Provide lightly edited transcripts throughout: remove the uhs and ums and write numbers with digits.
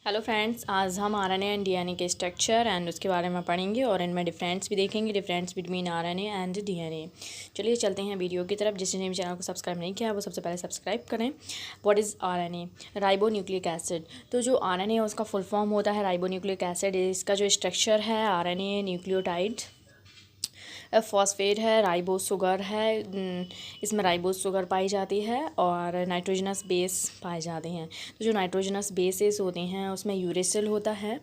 Hello friends, आज हम RNA and DNA के स्ट्रक्चर एंड उसके बारे में पढ़ेंगे और इनमें डिफरेंस भी देखेंगे, difference between RNA and DNA. चलिए चलते हैं वीडियो की तरफ। जिसने भी चैनल को सब्सक्राइब नहीं किया वो सबसे पहले सब्सक्राइब करें। What is RNA? Ribo nucleic acid. तो जो आरएनए है उसका फुल फॉर्म होता है राइबो न्यूक्लिक एसिड। इसका जो स्ट्रक्चर है आरएनए न्यूक्लियोटाइड फॉस्फेट है, राइबोस शुगर है, इसमें राइबोस शुगर पाई जाती है और नाइट्रोजनस बेस पाए जाते हैं। तो जो नाइट्रोजनस बेसेस होते हैं उसमें यूरेसिल होता है,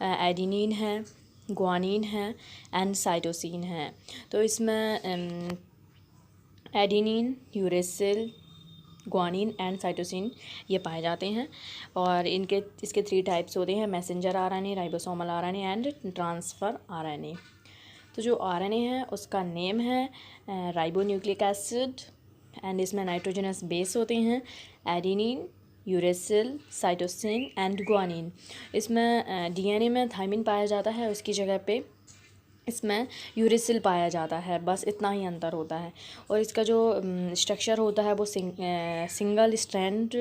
एडिनिन है, ग्वानिन है एंड साइटोसिन है। तो इसमें adenine, uracil, guanine and cytosine ये पाए जाते हैं और इसके 3 टाइप्स होते हैं: messenger RNA, ribosomal RNA and transfer RNA. तो जो आरएनए है उसका नेम है राइबो न्यूक्लिक एसिड एंड इसमें नाइट्रोजनस बेस होते हैं adenine, uracil, cytosine and guanine. इसमें डीएनए में थायमिन पाया जाता है, उसकी जगह पे इसमें यूरेसिल पाया जाता है, बस इतना ही अंतर होता है। और इसका जो स्ट्रक्चर होता है वो सिंगल स्ट्रैंड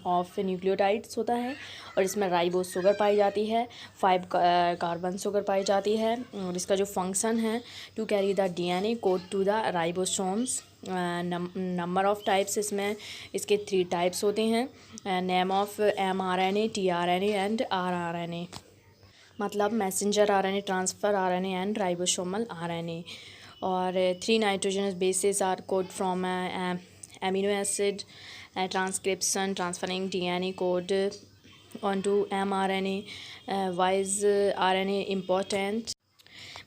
ऑफ न्यूक्लियोटाइड्स होता है और इसमें राइबोस शुगर पाई जाती है, 5 कार्बन शुगर पाई जाती है। और इसका जो फंक्शन है to carry the DNA code to the ribosomes. Number of types इसमें इसके 3 टाइप्स होते हैं: name of mRNA, tRNA and rRNA। मतलब messenger RNA, transfer RNA and ribosomal RNA. और 3 nitrogenous bases are code from amino acid transcription transferring DNA code onto mRNA. Why is RNA important?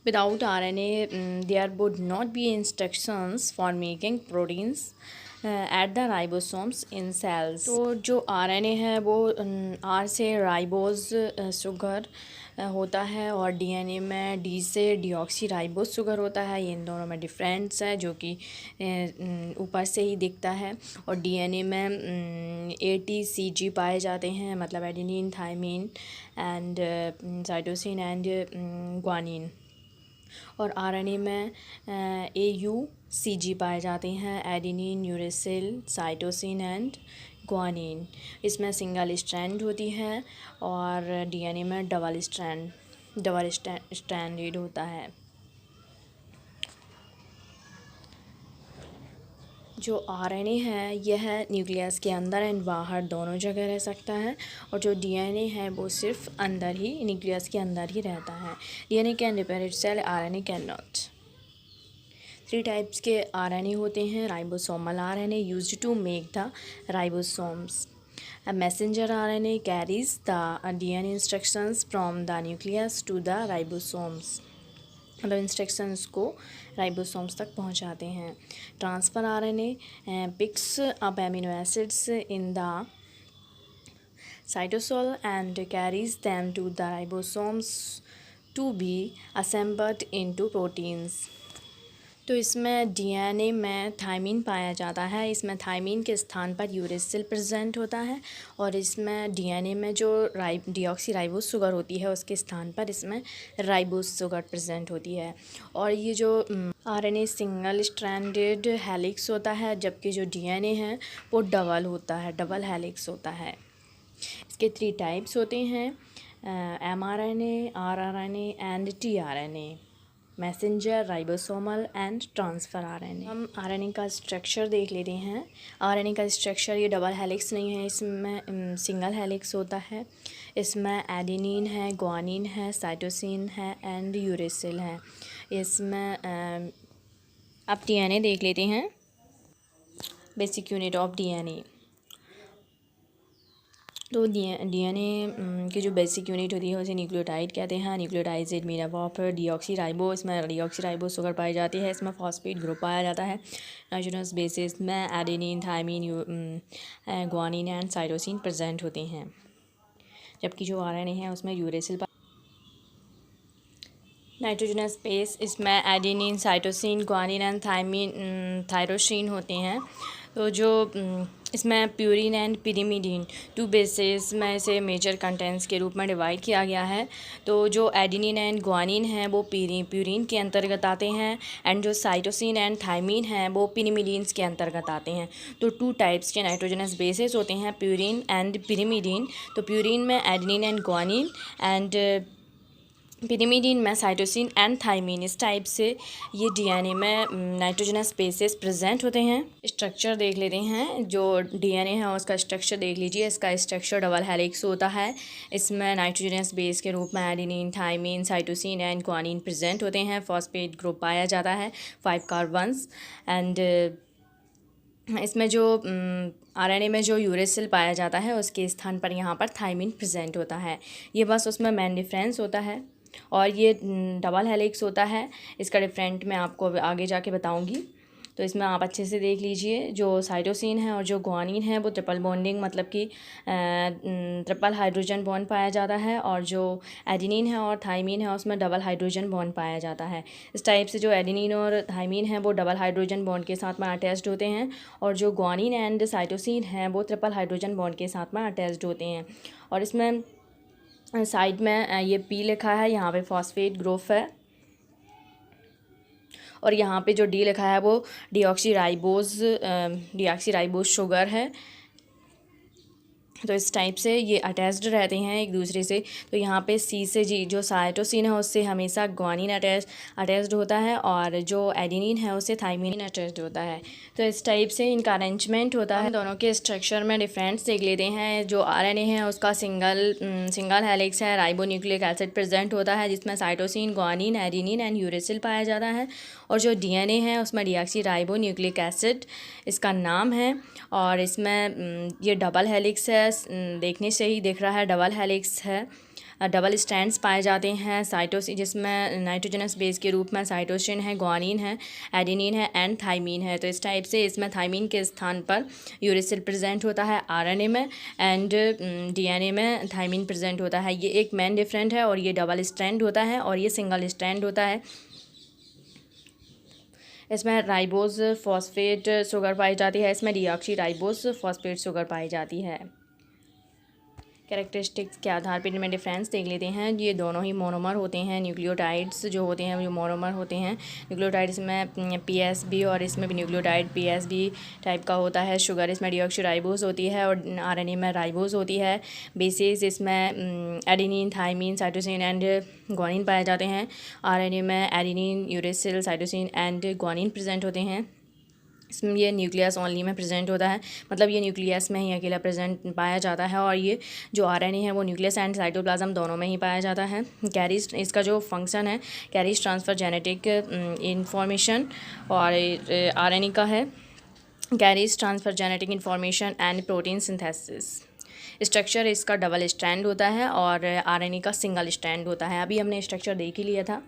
Without RNA, there would not be instructions for making proteins at the ribosomes in cells. तो जो RNA है वो R से ribose sugar होता है और DNA में D से डीऑक्सी राइबोज शुगर होता है। ये इन दोनों में डिफरेंस है जो कि ऊपर से ही दिखता है। और डीएनए में ATCG पाए जाते हैं, मतलब adenine, thymine and cytosine and guanine. और आरएनए में AUCG पाए जाते हैं, adenine, uracil, cytosine and guanine. इसमें सिंगल स्ट्रैंड होती है और डीएनए में डबल स्ट्रैंडेड होता है। जो आरएनए है यह न्यूक्लियस के अंदर एंड बाहर दोनों जगह रह सकता है और जो डीएनए है वो सिर्फ अंदर ही, न्यूक्लियस के अंदर ही रहता है। DNA can repair itself, RNA can not. 3 types के आरएनए होते हैं: ribosomal RNA used to make the ribosomes. A messenger RNA carries the DNA instructions from the nucleus to the ribosomes. मतलब इंस्ट्रक्शंस को राइबोसोम्स तक पहुंचाते हैं। Transfer RNA picks up amino acids in the cytosol and carries them to the ribosomes to be assembled into proteins. तो इसमें DNA में thiamine पाया जाता है। इसमें थायमिन के स्थान पर यूरेसिल प्रेजेंट होता है और इसमें डीएनए में जो डीऑक्सी राइबोस शुगर होती है उसके स्थान पर इसमें राइबोस शुगर प्रेजेंट होती है। और ये जो आरएनए सिंगल स्ट्रैंडेड हेलिक्स होता है, जबकि जो डीएनए है वो डबल होता है, डबल हेलिक्स होता है। इसके 3 टाइप्स होते हैं: mRNA, rRNA and tRNA। Messenger, ribosomal and transfer RNA. हम आरएनए का स्ट्रक्चर देख लेते हैं। आरएनए का स्ट्रक्चर ये डबल हेलिक्स नहीं है, इसमें सिंगल हेलिक्स होता है। इसमें एडेनिन है, ग्वानिन है, साइटोसिन है एंड यूरेसिल है। इसमें अब डीएनए देख लेते हैं। Basic unit of DNA. तो डीएनए की जो बेसिक यूनिट होती है उसे न्यूक्लियोटाइड कहते हैं। Nucleotide is made up of deoxy ribo. इसमें डीऑक्सी राइबो शुगर पाई जाती है। इसमें फॉस्फेट ग्रुप पाया जाता है। नाइट्रोजनस बेसिस में adenine, thymine, guanine and cytosine present होते हैं। जबकि जो आरएनए है उसमें यूरेसिल नाइट्रोजनस बेस, इसमें adenine, cytosine, guanine and tyrosine होते हैं। तो जो इसमें प्यूरिन एंड पिरिमिडीन 2 बेसिस में इसे मेजर कंटेंट्स के रूप में डिवाइड किया गया है। तो जो एडेनिन एंड ग्वानिन हैं वो प्यूरिन के अंतर्गत आते हैं, एंड जो साइटोसिन एंड थायमिन हैं वो पिरिमिडीन्स के अंतर्गत आते हैं। तो 2 टाइप्स के नाइट्रोजनस बेसिस होते हैं, प्यूरिन एंड पिरिमिडीन। तो प्यूरिन में adenine and guanine, and pyrimidine में साइटोसिन एंड थायमिन। इस टाइप से ये डीएनए में नाइट्रोजनस बेसिस प्रेजेंट होते हैं। स्ट्रक्चर देख लेते हैं, जो डीएनए है उसका स्ट्रक्चर देख लीजिए। इसका स्ट्रक्चर डबल हेलिक्स होता है। इसमें नाइट्रोजनस बेस के रूप में adenine, thymine, cytosine and guanine present होते हैं। फॉस्फेट ग्रुप पाया जाता है 5 कार्बन्स, एंड इसमें जो आरएनए में जो यूरेसिल पाया जाता है उसके स्थान पर यहाँ पर थायमिन प्रेजेंट होता है। ये बस उसमें मेन डिफरेंस होता है, और ये डबल हेलिक्स होता है। इसका डिफरेंट मैं आपको आगे जाके बताऊंगी। तो इसमें आप अच्छे से देख लीजिए, जो साइटोसिन है और जो ग्वानिन है वो ट्रिपल बॉन्डिंग मतलब कि ट्रिपल हाइड्रोजन बॉन्ड पाया जाता है, और जो एडेनिन है और थायमिन है उसमें डबल हाइड्रोजन बॉन्ड पाया जाता है। इस टाइप से जो एडेनिन और थायमिन है वो डबल हाइड्रोजन बॉन्ड के साथ में अटैच्ड होते हैं, और जो ग्वानिन एंड साइटोसिन है वो ट्रिपल हाइड्रोजन बॉन्ड के साथ में अटैच्ड होते हैं। और इसमें साइड में ये पी लिखा है, यहाँ पे फॉस्फेट ग्रुप है, और यहाँ पे जो डी लिखा है वो डीऑक्सीराइबोज शुगर है। तो इस टाइप से ये अटैच्ड रहते हैं एक दूसरे से। तो यहाँ पे सी से जी, जो साइटोसिन है उससे हमेशा ग्वानिन अटैच्ड होता है, और जो एडेनिन है उससे थायमिन अटैच्ड होता है। तो इस टाइप से इनका अरेंजमेंट होता है। दोनों के स्ट्रक्चर में डिफरेंस देख लेते हैं। जो आरएनए है उसका सिंगल हेलिक्स है, राइबोन्यूक्लिक एसिड प्रेजेंट होता है जिसमें cytosine, guanine, adenine and uracil पाया जाता है। और जो डीएनए है उसमें डीऑक्सीराइबोन्यूक्लिक एसिड इसका नाम है, और इसमें ये डबल हेलिक्स है। देखने से ही दिख रहा है डबल हेलिक्स है। डबल स्ट्रैंड्स पाए जाते हैं साइटोसिन, जिसमें नाइट्रोजनस बेस के रूप में साइटोसिन है, ग्वानिन है, एडेनिन है एंड थायमिन है। तो इस टाइप से इसमें थायमिन के स्थान पर यूरेसिल प्रेजेंट होता है आरएनए में, एंड डीएनए में थायमिन प्रेजेंट होता है। ये एक मेन डिफरेंट है, और ये डबल स्ट्रैंड होता है और ये सिंगल स्ट्रैंड होता है। इसमें राइबोज फॉस्फेट शुगर पाई जाती है, इसमें डीऑक्सीराइबोज फॉस्फेट शुगर पाई जाती है। कैरेक्टरिस्टिक्स के आधार पर इनमें डिफरेंस देख लेते हैं। ये दोनों ही मोनोमर होते हैं। न्यूक्लियोटाइड्स जो होते हैं वो मोनोमर होते हैं। न्यूक्लियोटाइड्स में पीएसबी, और इसमें भी न्यूक्लियोटाइड पीएसबी टाइप का होता है। शुगर इसमें डीऑक्सीराइबोज होती है, और आरएनए में राइबोज होती है। बेसिस इसमें adenine, thymine, cytosine and guanine पाए जाते हैं। आरएनए में adenine, uracil, cytosine and guanine present होते हैं। इसमें ये न्यूक्लियस ओनली में प्रेजेंट होता है, मतलब ये न्यूक्लियस में ही अकेला प्रेजेंट पाया जाता है। और ये जो आरएनए है वो न्यूक्लियस एंड साइटोप्लाज्म दोनों में ही पाया जाता है। कैरीज, इसका जो फंक्शन है कैरीज ट्रांसफ़र जेनेटिक इंफॉर्मेशन, और आरएनए का है carries transfer genetic information and protein synthesis. Structure इसका डबल स्ट्रैंड होता है, और आरएनए का सिंगल स्ट्रैंड होता है। अभी हमने स्ट्रक्चर देख ही लिया था,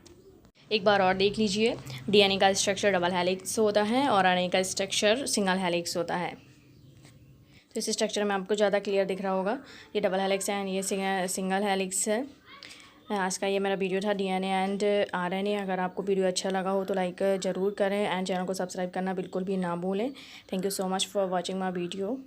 एक बार और देख लीजिए। डीएनए का स्ट्रक्चर डबल हेलिक्स होता है, और आरएनए का स्ट्रक्चर सिंगल हेलिक्स होता है। तो इस स्ट्रक्चर में आपको ज़्यादा क्लियर दिख रहा होगा। ये डबल हेलिक्स है एंड ये सिंगल हेलिक्स है। आज का ये मेरा वीडियो था डीएनए एंड आरएनए। अगर आपको वीडियो अच्छा लगा हो तो लाइक ज़रूर करें, एंड चैनल को सब्सक्राइब करना बिल्कुल भी ना भूलें। Thank you so much for watching my video.